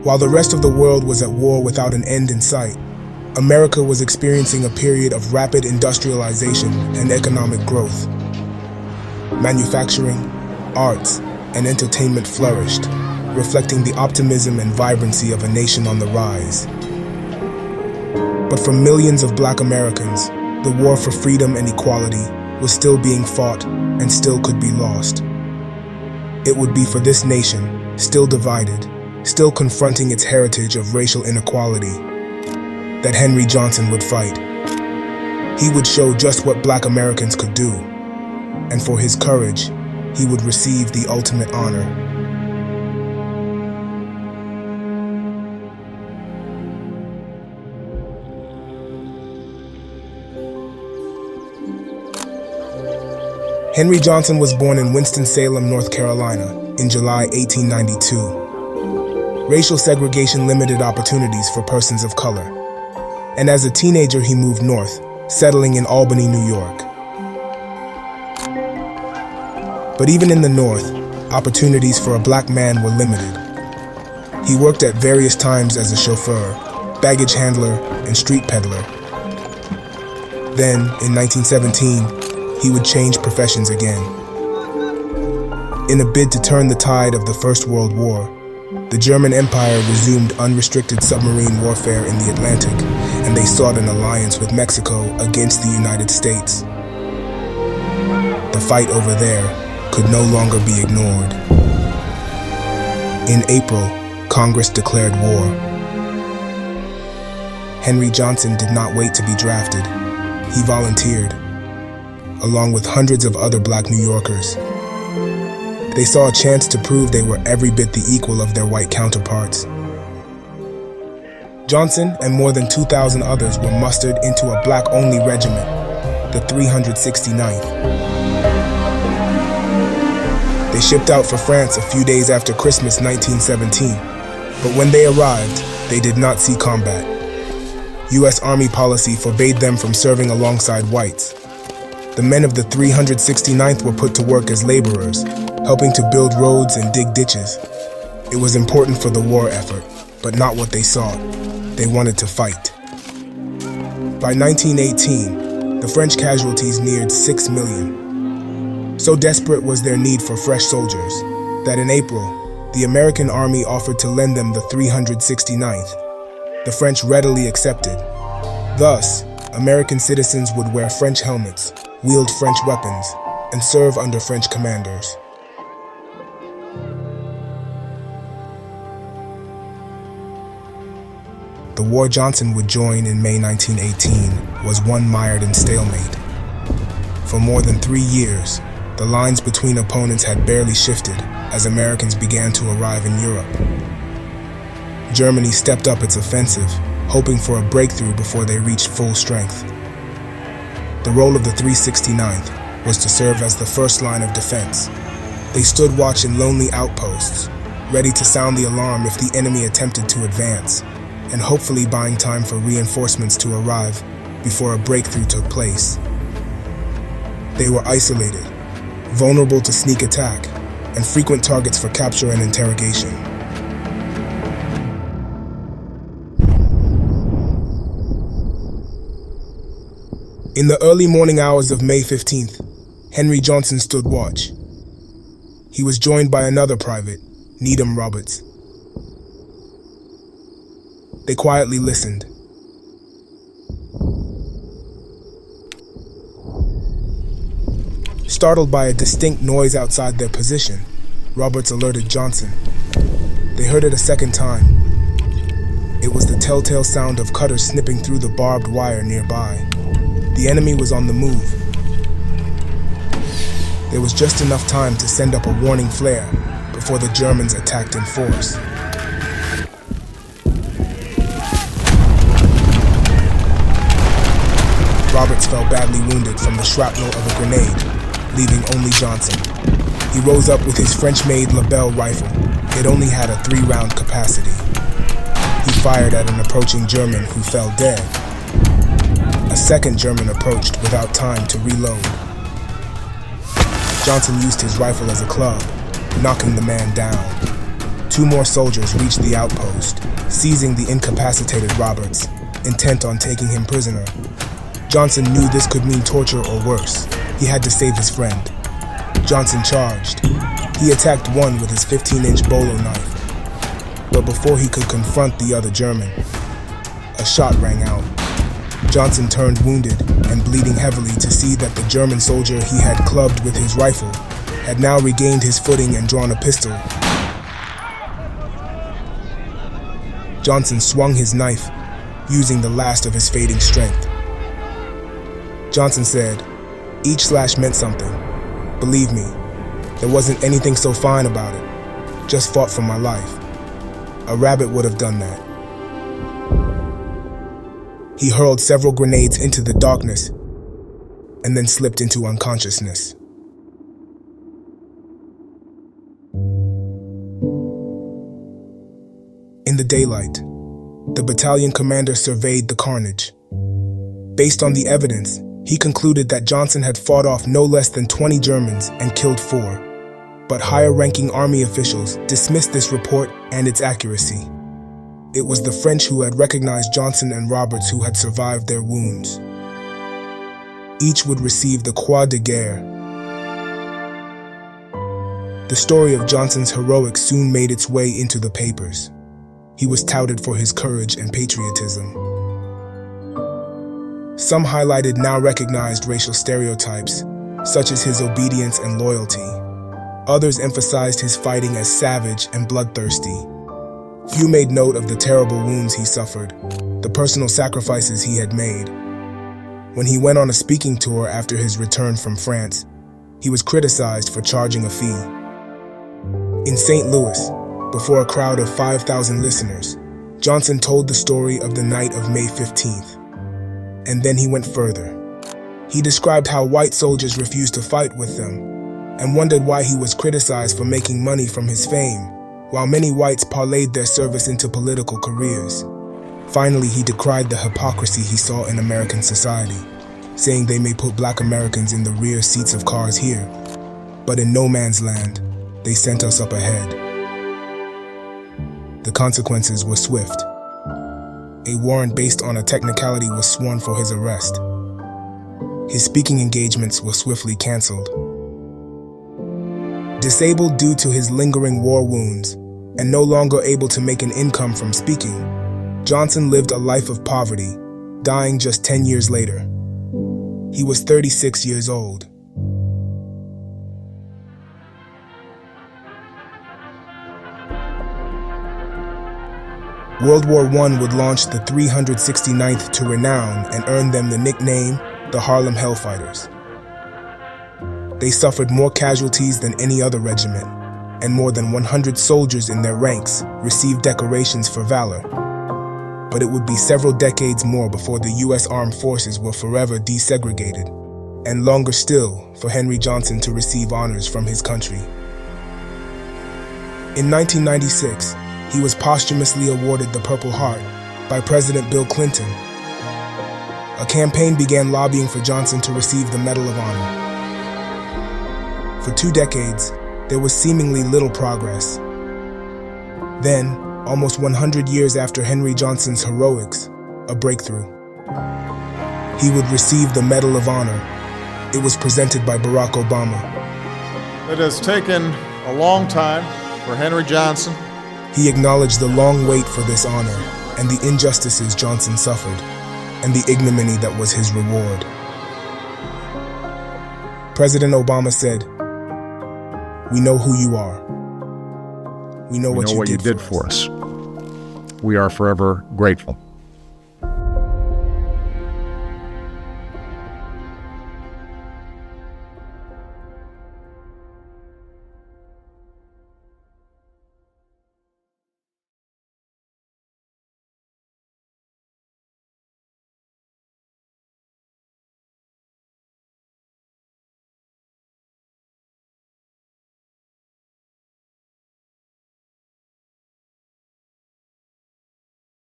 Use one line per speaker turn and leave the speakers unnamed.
While the rest of the world was at war without an end in sight, America was experiencing a period of rapid industrialization and economic growth. Manufacturing, arts, and entertainment flourished, reflecting the optimism and vibrancy of a nation on the rise. But for millions of Black Americans, the war for freedom and equality was still being fought and still could be lost. It would be for this nation, still divided, still confronting its heritage of racial inequality, that Henry Johnson would fight. He would show just what Black Americans could do, and for his courage, he would receive the ultimate honor. Henry Johnson was born in Winston-Salem, North Carolina, in July 1892. Racial segregation limited opportunities for persons of color, and as a teenager he moved north, settling in Albany, New York. But even in the North, opportunities for a Black man were limited. He worked at various times as a chauffeur, baggage handler, and street peddler. Then, in 1917, he would change professions again. In a bid to turn the tide of the First World War, the German Empire resumed unrestricted submarine warfare in the Atlantic, and they sought an alliance with Mexico against the United States. The fight over there could no longer be ignored. In April, Congress declared war. Henry Johnson did not wait to be drafted. He volunteered, along with hundreds of other Black New Yorkers. They saw a chance to prove they were every bit the equal of their white counterparts. Johnson and more than 2,000 others were mustered into a Black-only regiment, the 369th. They shipped out for France a few days after Christmas 1917, but when they arrived, they did not see combat. U.S. Army policy forbade them from serving alongside whites. The men of the 369th were put to work as laborers, helping to build roads and dig ditches. It was important for the war effort, but not what they sought. They wanted to fight. By 1918, the French casualties neared 6 million. So desperate was their need for fresh soldiers that in April, the American Army offered to lend them the 369th. The French readily accepted. Thus, American citizens would wear French helmets, wield French weapons, and serve under French commanders. The war Johnson would join in May 1918 was one mired in stalemate. For more than 3 years, the lines between opponents had barely shifted as Americans began to arrive in Europe. Germany stepped up its offensive, hoping for a breakthrough before they reached full strength. The role of the 369th was to serve as the first line of defense. They stood watch in lonely outposts, ready to sound the alarm if the enemy attempted to advance, and hopefully buying time for reinforcements to arrive before a breakthrough took place. They were isolated, vulnerable to sneak attack, and frequent targets for capture and interrogation. In the early morning hours of May 15th, Henry Johnson stood watch. He was joined by another private, Needham Roberts. They quietly listened. Startled by a distinct noise outside their position, Roberts alerted Johnson. They heard it a second time. It was the telltale sound of cutters snipping through the barbed wire nearby. The enemy was on the move. There was just enough time to send up a warning flare before the Germans attacked in force. Roberts fell badly wounded from the shrapnel of a grenade, leaving only Johnson. He rose up with his French-made Lebel rifle. It only had a 3-round capacity. He fired at an approaching German who fell dead. A second German approached without time to reload. Johnson used his rifle as a club, knocking the man down. 2 more soldiers reached the outpost, seizing the incapacitated Roberts, intent on taking him prisoner. Johnson knew this could mean torture or worse. He had to save his friend. Johnson charged. He attacked one with his 15-inch bolo knife. But before he could confront the other German, a shot rang out. Johnson turned wounded and bleeding heavily to see that the German soldier he had clubbed with his rifle had now regained his footing and drawn a pistol. Johnson swung his knife, using the last of his fading strength. Johnson said, "Each slash meant something. Believe me, there wasn't anything so fine about it. Just fought for my life. A rabbit would have done that." He hurled several grenades into the darkness and then slipped into unconsciousness. In the daylight, the battalion commander surveyed the carnage. Based on the evidence, he concluded that Johnson had fought off no less than 20 Germans and killed 4. But higher-ranking army officials dismissed this report and its accuracy. It was the French who had recognized Johnson and Roberts who had survived their wounds. Each would receive the Croix de Guerre. The story of Johnson's heroics soon made its way into the papers. He was touted for his courage and patriotism. Some highlighted now recognized racial stereotypes, such as his obedience and loyalty. Others emphasized his fighting as savage and bloodthirsty. Few made note of the terrible wounds he suffered, the personal sacrifices he had made. When he went on a speaking tour after his return from France, he was criticized for charging a fee. In St. Louis, before a crowd of 5,000 listeners, Johnson told the story of the night of May 15th. And then he went further. He described how white soldiers refused to fight with them, and wondered why he was criticized for making money from his fame, while many whites parlayed their service into political careers. Finally, he decried the hypocrisy he saw in American society, saying they may put black Americans in the rear seats of cars here, but in no man's land, they sent us up ahead. The consequences were swift. A warrant based on a technicality was sworn for his arrest. His speaking engagements were swiftly canceled. Disabled due to his lingering war wounds, and no longer able to make an income from speaking, Johnson lived a life of poverty, dying just 10 years later. He was 36 years old. World War I would launch the 369th to renown and earn them the nickname the Harlem Hellfighters. They suffered more casualties than any other regiment, and more than 100 soldiers in their ranks received decorations for valor. But it would be several decades more before the U.S. Armed Forces were forever desegregated, and longer still for Henry Johnson to receive honors from his country. In 1996, he was posthumously awarded the Purple Heart by President Bill Clinton. A campaign began lobbying for Johnson to receive the Medal of Honor. For 2 decades, there was seemingly little progress. Then, almost 100 years after Henry Johnson's heroics, a breakthrough. He would receive the Medal of Honor. It was presented by Barack Obama.
It has taken a long time for Henry Johnson.
He acknowledged the long wait for this honor and the injustices Johnson suffered, and the ignominy that was his reward. President Obama said, "We know who you are. We know what you did for us.
We are forever grateful."